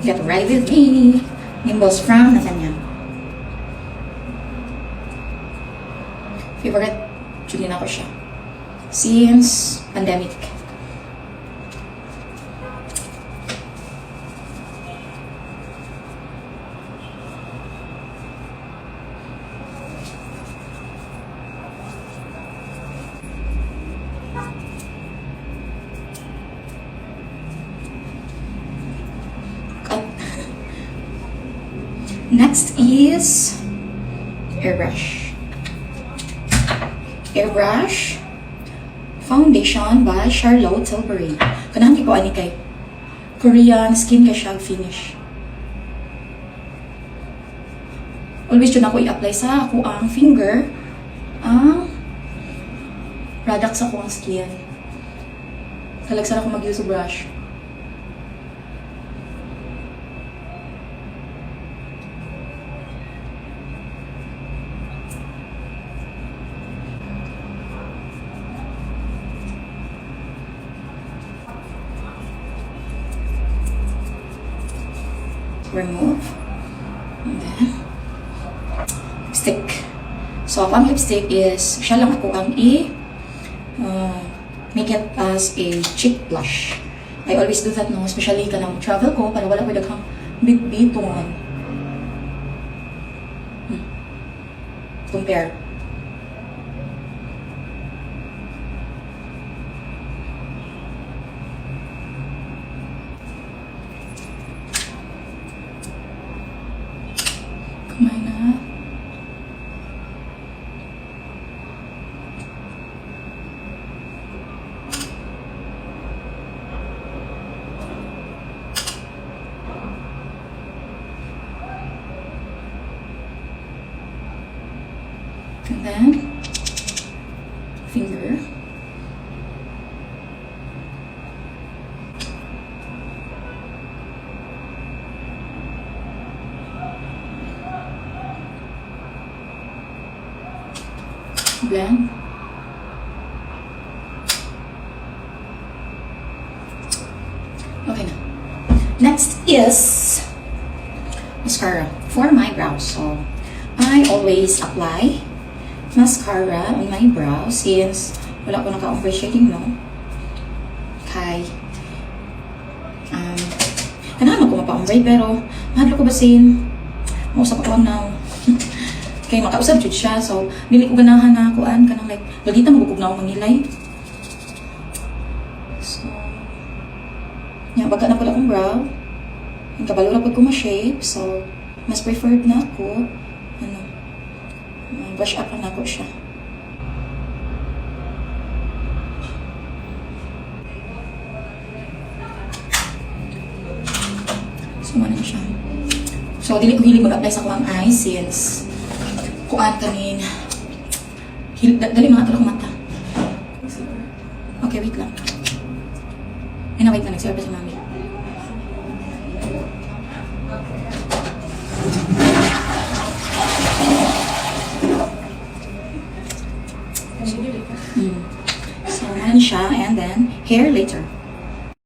Get Ready With Me. Nimbus from Nathaniel. Favorite, Julian ako siya. Since pandemic. Next is Airbrush. Airbrush Foundation by Charlotte Tilbury. Kanahan ko ani kay Korean skin ka siya finish. Always yun ako i-apply sa ako ang finger ang product sa ako ang skin. Kalagsan ako mag-use sa brush. Remove. And then, lipstick. So, ang lipstick is, siya lang ako ang make it as a cheek blush. I always do that, no? Especially ka ng travel ko, para wala ko daghang bit-bitungan. Compare. Kumain na. And then, finger. Blend. Okay na. Next is mascara for my brows. So, I always apply mascara on my brows since wala ko naka-ombre shading, no? Kay kanahan ko mapa-ombre pero mahadlo ko basin mausap ako now. Kay makausap jud siya, so dili ko ganahan na kuan kanang like lagita magugog na ako mangilay. So nya baga na pud akong brow. Ang kabalo ra pud ko ma-shape, so mas preferred na ako brush up na ako siya. So ano siya. So dili ko hilig mag-apply sa kuang eyes since kuan kanin dali mga tulak mata. Okay, wait lang. Ay na, wait lang. Nagsiwar pa si mami. So, ano siya, and then hair later.